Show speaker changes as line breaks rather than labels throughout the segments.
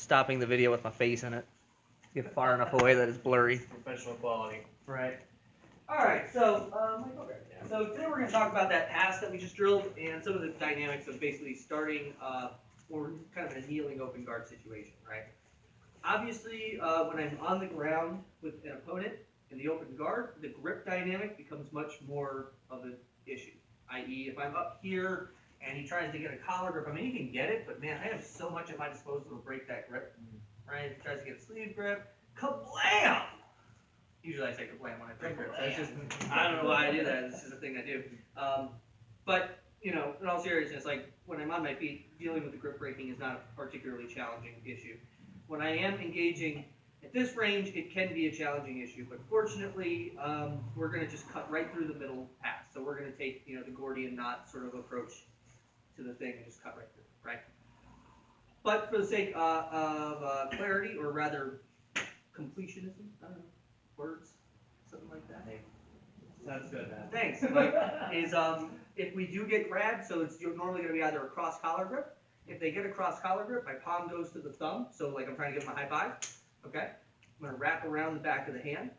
stopping the video with my face in it. Get far enough away that it's blurry.
Professional quality.
Right. All right. So, today we're going to talk about that pass that we just drilled and some of the dynamics of basically starting or kind of a kneeling open guard situation, right? Obviously, when I'm on the ground with an opponent in the open guard, the grip dynamic becomes much more of an issue. I.e., if I'm up here and he tries to get a collar grip, I mean, he can get it, but man, I have so much at my disposal to break that grip, right? If he tries to get a sleeve grip, kablam! Usually I say kablam when I break grips. That's just, I don't know why I do that. This is a thing I do. But, you know, in all seriousness, like when I'm on my feet, dealing with the grip breaking is not a particularly challenging issue. When I am engaging at this range, it can be a challenging issue, but fortunately, we're going to just cut right through the middle pass. So we're going to take, you know, the Gordian knot sort of approach to the thing and just cut right through, right? But for the sake of clarity, or rather completionism, I don't know, words, something like that.
Hey, sounds good, man.
Thanks. Like, is if we do get grabbed, so it's normally going to be either a cross collar grip. If they get a cross collar grip, my palm goes to the thumb. So like I'm trying to give them a high five. Okay. I'm going to wrap around the back of the hand.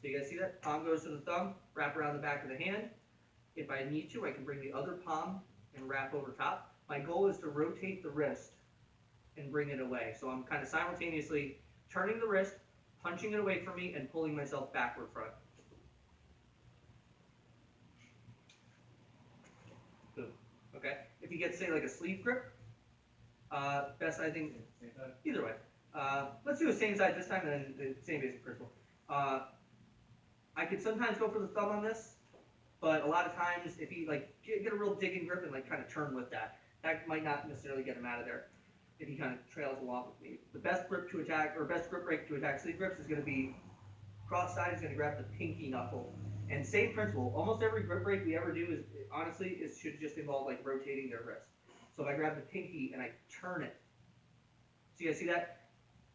So you guys see that? Palm goes to the thumb, wrap around the back of the hand. If I need to, I can bring the other palm and wrap over top. My goal is to rotate the wrist and bring it away. So I'm kind of simultaneously turning the wrist, punching it away from me, and pulling myself backward from it. Boom. Okay. If you get, say, like a sleeve grip, best, I think, either way. Let's do the same side this time and then the same basic principle. I could sometimes go for the thumb on this, but a lot of times if you like get a real digging grip and like kind of turn with that, that might not necessarily get him out of there if he kind of trails along with me. The best grip to attack, or best grip break to attack sleeve grips is going to be cross side is going to grab the pinky knuckle. And same principle, almost every grip break we ever do is, honestly, should just involve like rotating their wrist. So if I grab the pinky and I turn it, so you guys see that?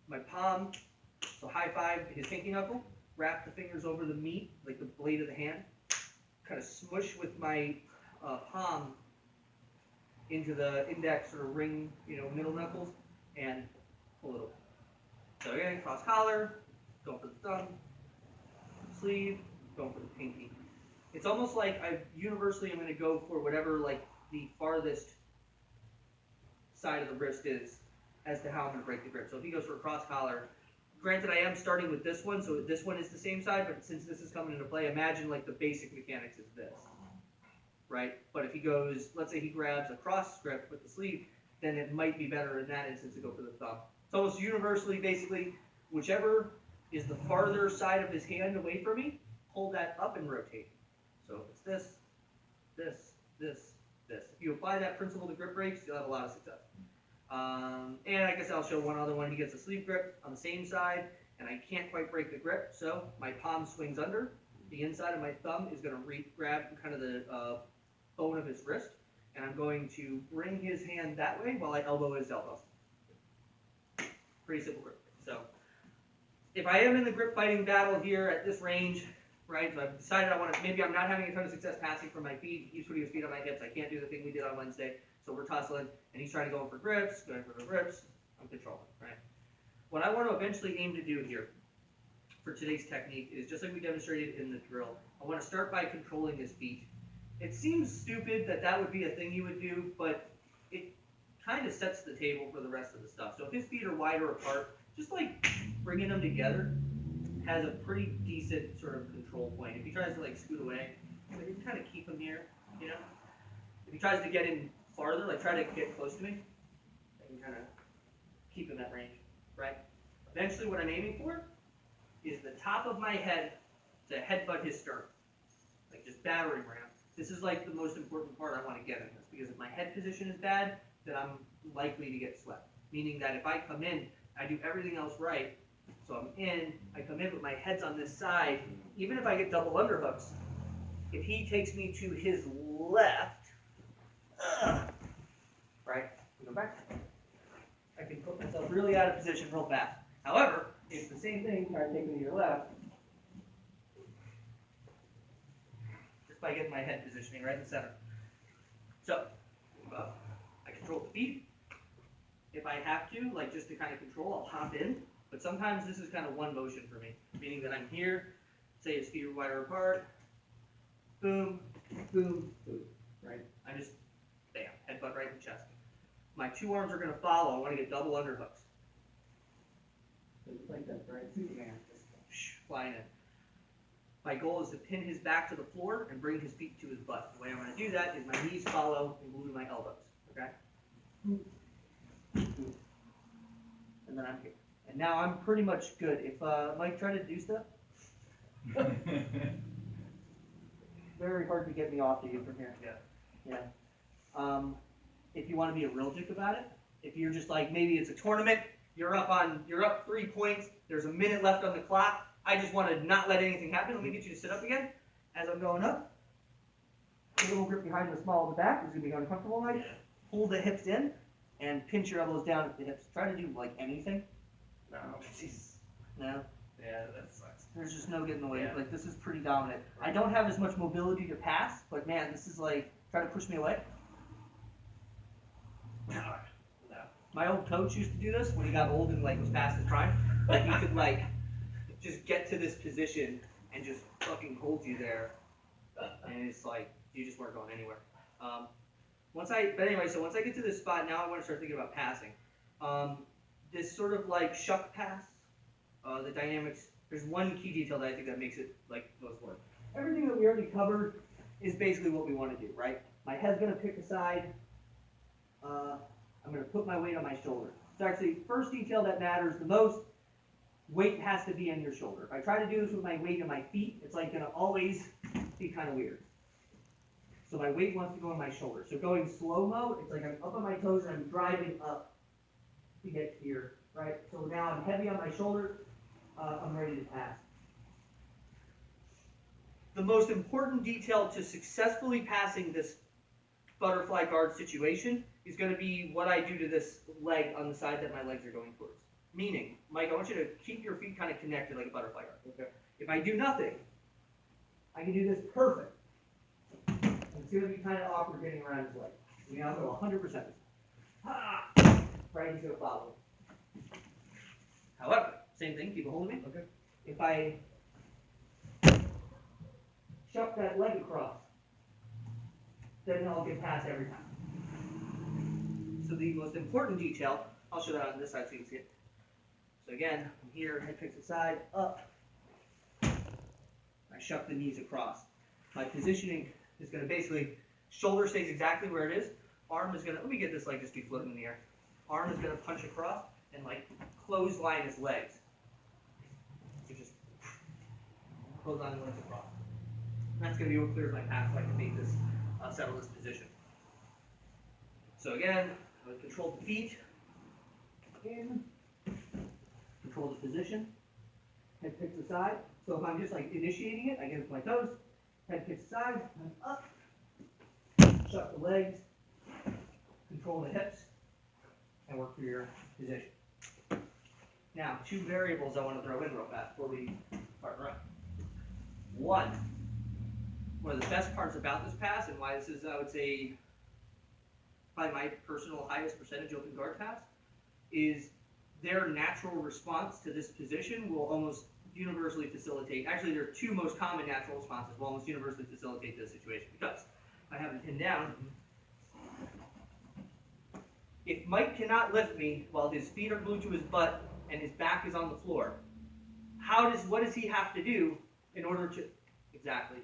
My palm, so high five his pinky knuckle, wrap the fingers over the meat, like the blade of the hand, kind of smush with my palm into the index or ring, you know, middle knuckles, and pull it away. So again, cross collar, going for the thumb, sleeve, going for the pinky. It's almost like I universally am going to go for whatever like the farthest side of the wrist is as to how I'm going to break the grip. So if he goes for a cross collar, granted I am starting with this one, so this one is the same side, but since this is coming into play, imagine like the basic mechanics is this, right? But if he goes, let's say he grabs a cross grip with the sleeve, then it might be better in that instance to go for the thumb. It's almost universally, basically, whichever is the farther side of his hand away from me, hold that up and rotate. So if it's this, this, this, this. If you apply that principle to grip breaks, you'll have a lot of success. And I guess I'll show one other one. He gets a sleeve grip on the same side, and I can't quite break the grip, so my palm swings under. The inside of my thumb is going to grab kind of the bone of his wrist, and I'm going to bring his hand that way while I elbow his elbow. Pretty simple grip. So if I am in the grip fighting battle here at this range, right, so I've decided I want to, maybe I'm not having a ton of success passing from my feet, he's putting his feet on my hips, I can't do the thing we did on Wednesday, so we're tussling, and he's trying to go for grips, going for the grips, I'm controlling, right? What I want to eventually aim to do here for today's technique is, just like we demonstrated in the drill, I want to start by controlling his feet. It seems stupid that that would be a thing you would do, but it kind of sets the table for the rest of the stuff. So if his feet are wider apart, just like bringing them together has a pretty decent sort of control point. If he tries to like scoot away, you can kind of keep him here, you know? If he tries to get in farther, like try to get close to me, I can kind of keep him at range, right? Eventually what I'm aiming for is the top of my head to headbutt his sternum, like just battering ram. This is like the most important part I want to get in this, because if my head position is bad, then I'm likely to get swept. Meaning that if I come in, I do everything else right, so I'm in, I come in, but my head's on this side, even if I get double underhooks, if he takes me to his left, right, we go back, I can put myself really out of position real fast. However, it's the same thing, try to take me to your left, just by getting my head positioning right in the center. So, I control the feet. if I have to, like just to kind of control, I'll hop in. But sometimes this is kind of one motion for me, meaning that I'm here, say his feet are wider apart, boom, boom, boom, right? I just, bam, headbutt right in the chest. My two arms are going to follow. I want to get double underhooks. Like that, right? Superman, just flying in. My goal is to pin his back to the floor and bring his feet to his butt. The way I'm going to do that is my knees follow and glue to my elbows, okay? And then I'm here. And now I'm pretty much good. If Mike tried to do stuff, very hard to get me off of you from here. Yeah. If you want to be a real dick about it, if you're just like, maybe it's a tournament, you're up 3 points, there's a minute left on the clock, I just want to not let anything happen, let me get you to sit up again. As I'm going up, a little grip behind the small of the back, it's going to be uncomfortable, right? Pull the hips in, and pinch your elbows down at the hips. Try to do like anything.
No.
No?
Yeah, that sucks.
There's just no getting away.
Yeah.
Like, this is pretty dominant. I don't have as much mobility to pass, but man, this is like, try to push me away.
No.
My old coach used to do this when he got old and like was past his prime. Like he could like just get to this position and just fucking hold you there, and it's like you just weren't going anywhere. Once I get to this spot, now I want to start thinking about passing. This sort of like shuck pass, the dynamics. There's one key detail that I think that makes it like most work. Everything that we already covered is basically what we want to do, right? My head's gonna pick a side. I'm going to put my weight on my shoulder. So actually, first detail that matters the most, weight has to be on your shoulder. If I try to do this with my weight on my feet, it's like going to always be kind of weird. So my weight wants to go on my shoulder. So going slow-mo, it's like I'm up on my toes and I'm driving up to get here, right? So now I'm heavy on my shoulder, I'm ready to pass. The most important detail to successfully passing this butterfly guard situation is going to be what I do to this leg on the side that my legs are going towards. Meaning, Mike, I want you to keep your feet kind of connected like a butterfly guard. Okay. If I do nothing, I can do this perfect. And it's going to be kind of awkward getting around his leg. We now go 100%. Ah! Right, he's going to follow. However, same thing, keep a hold of me. Okay. If I shuck that leg across, then I'll get past every time. So the most important detail, I'll show that on this side so you can see it. So again, I'm here, head picks aside, up. I shuck the knees across. My positioning is going to basically, shoulder stays exactly where it is. Arm is going to, let me get this leg just be floating in the air. Arm is going to punch across and like clothesline his legs. So just clothesline the legs across. And that's going to be what clears my path so I can make this, settle this position. So again, I would control the feet, in, control the position, head picks aside. So if I'm just like initiating it, I get it with my toes, head picks aside, I'm up, shut the legs, control the hips, and work through your position. Now, two variables I want to throw in real fast before we partner up. One of the best parts about this pass, and why this is, I would say, probably my personal highest percentage open guard pass, is their natural response to this position will almost universally facilitate, actually their two most common natural responses will almost universally facilitate this situation, because I have him pinned down. If Mike cannot lift me while his feet are glued to his butt and his back is on the floor, what does he have to do in order to, exactly,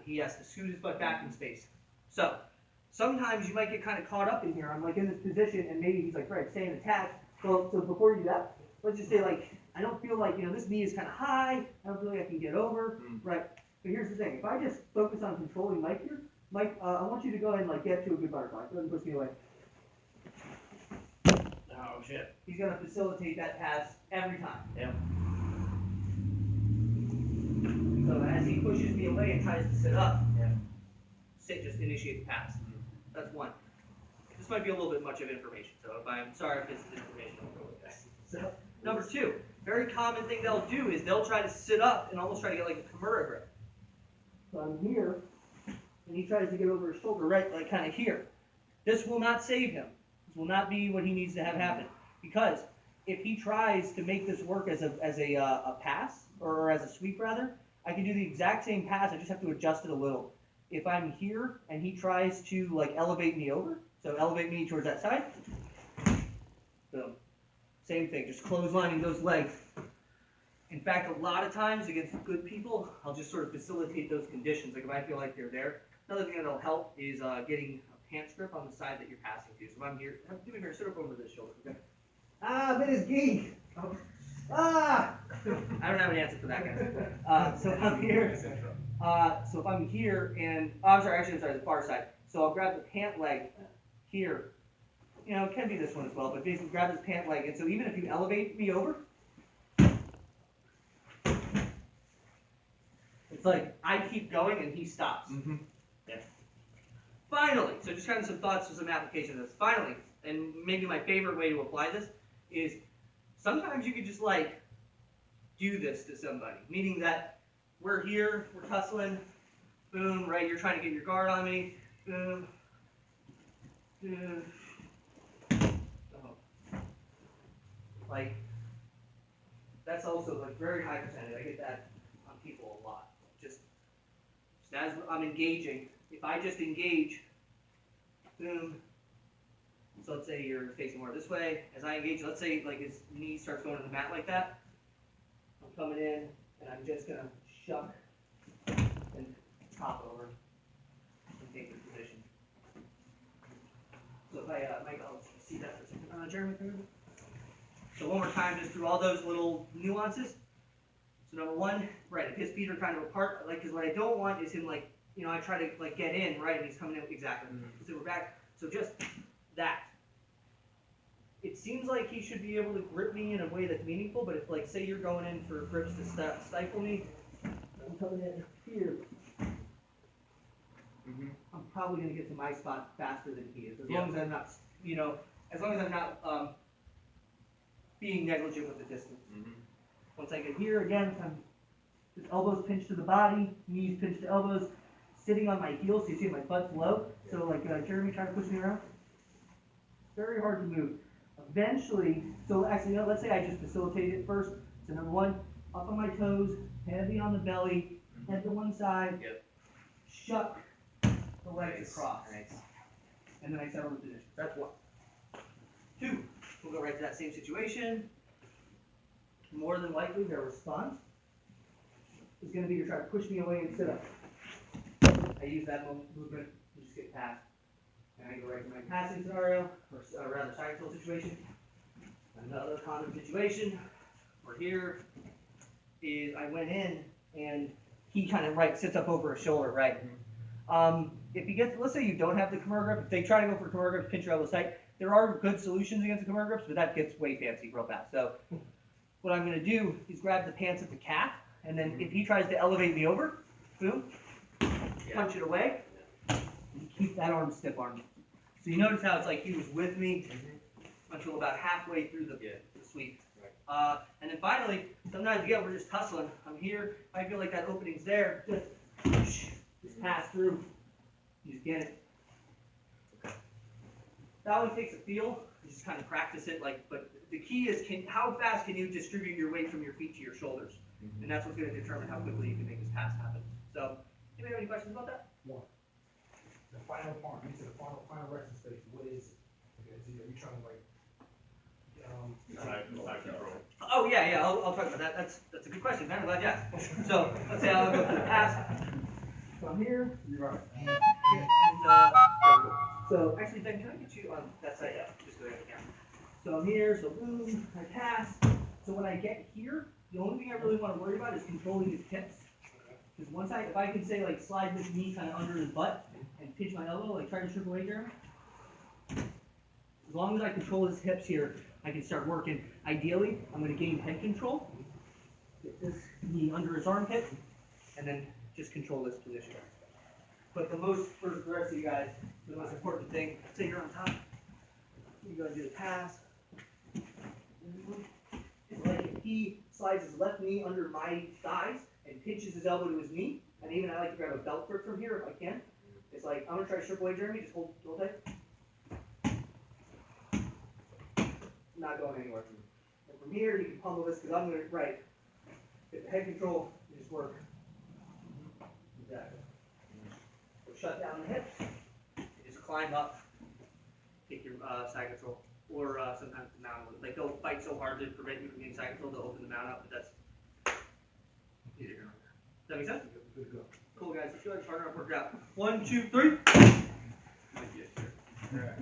he has to scoot his butt back in space. So, sometimes you might get kind of caught up in here. I'm like in this position, and maybe he's like, Fred, stay attached. So before you do that, let's just say like, I don't feel like, this knee is kind of high. I don't feel like I can get over, right? But here's the thing. If I just focus on controlling Mike here, Mike, I want you to go ahead and like get to a good butterfly. Go ahead and push me away.
Oh, shit.
He's going to facilitate that pass every time.
Yeah.
So as he pushes me away and tries to sit up, just initiate the pass. That's one. This might be a little bit much of information, so I'm sorry if this is information over with guys. So, number two, very common thing they'll do is they'll try to sit up and almost try to get like a Kimura grip. So I'm here, and he tries to get over his shoulder, right, like kind of here. This will not save him. will not be what he needs to have happen. Because if he tries to make this work as a pass, or as a sweep rather, I can do the exact same pass, I just have to adjust it a little. If I'm here and he tries to like elevate me over, so elevate me towards that side, boom. Same thing, just clotheslining those legs. In fact, a lot of times against good people, I'll just sort of facilitate those conditions. Like if I feel like they're there. Another thing that'll help is getting a pants grip on the side that you're passing to. So if I'm here, do me here, sit up over this shoulder. Okay. Ah, that is geek. Oh. Ah! I don't have an answer for that, guys. So if I'm here, so if I'm here and, oh, I'm sorry, the far side. So I'll grab the pant leg here. You know, it can be this one as well, but basically grab this pant leg. And so even if you elevate me over, it's like I keep going and he stops.
Mm-hmm.
Yeah. Finally, so just kind of some thoughts for some application of this. Finally, and maybe my favorite way to apply this is sometimes you could just like do this to somebody, meaning that we're here, we're tussling, boom, right? You're trying to get your guard on me, boom, boom. Oh. Like that's also like very high percentage. I get that on people a lot. Just as I'm engaging, if I just engage, boom. So let's say you're facing more this way. As I engage, let's say like his knee starts going to the mat like that. I'm coming in and I'm just gonna shuck and hop over and take this position. So if I Mike, I'll see that for a second. Jeremy, so one more time, just through all those little nuances. So number one, right, if his feet are kind of apart, like, because what I don't want is him like, you know, I try to like get in, right, and he's coming in exactly. So we're back. So just that. It seems like he should be able to grip me in a way that's meaningful, but if like, say you're going in for grips to stifle me, I'm coming in here.
Mm-hmm.
I'm probably going to get to my spot faster than he is, as long as I'm not, you know, as long as I'm not being negligent with the distance.
Mm-hmm.
Once I get here, again, I'm just elbows pinched to the body, knees pinched to elbows, sitting on my heels, so you see my butt's low. So like Jeremy trying to push me around. Very hard to move. Eventually, so actually, you know, let's say I just facilitate it first. So number one, up on my toes, heavy on the belly, head to one side, shuck the legs across.
Nice.
And then I settle the position. That's one. Two, we'll go right to that same situation. More than likely, their response is going to be to try to push me away and sit up. I use that movement to just get past. And I go right to my passing scenario, or rather side control situation. Another common situation, we're here, is I went in and he kind of sits up over his shoulder, right? If you get, let's say you don't have the Kimura grip, if they try to go for Kimura grips, pinch your elbows tight, there are good solutions against the Kimura grips, but that gets way fancy real fast. So what I'm going to do is grab the pants at the calf, and then if he tries to elevate me over, boom, punch it away, and keep that arm stiff arm. So you notice how it's like he was with me until about halfway through the sweep.
Right.
And then finally, sometimes again, we're just tussling. I'm here, I feel like that opening's there, just pass through, you just get it. That one takes a feel, you just kind of practice it, but the key is how fast can you distribute your weight from your feet to your shoulders? And that's what's going to determine how quickly you can make this pass happen. So, anybody have any questions about that?
One. The final part, you said the final resting space, what is it? Okay, so are you trying to like,
Side control.
Oh yeah, I'll talk about that. That's a good question, man. I'm glad you asked. So, let's say I'll go through the pass. So I'm here.
you're right.
And there we go. So actually, Ben, can I get you on that side? Yeah, just go ahead. Yeah. So I'm here. So boom, I pass. So when I get here, the only thing I really want to worry about is controlling his hips. Because if I can say like slide this knee kind of under his butt and pinch my elbow, like try to strip away Jeremy. As long as I control his hips here, I can start working. Ideally, I'm going to gain head control. Get this knee under his armpit, and then just control this position. But for the rest of you guys, the most important thing, say you're on top, you go and do the pass. It's like if he slides his left knee under my thighs and pinches his elbow to his knee, and even I like to grab a belt grip from here if I can. It's like, I'm going to try to strip away Jeremy, just hold tight. not going anywhere from here. And from here, you can pummel this, because I'm gonna, right, get the head control, you just work. Exactly. So shut down the hips, you just climb up, take your side control, or sometimes the mount, like they'll fight so hard to prevent you from getting side control, they'll open the mount up, but that's easier. Does that make sense?
Good to go.
Cool guys, let's go ahead and start our workout. 1, 2, 3.
Alright.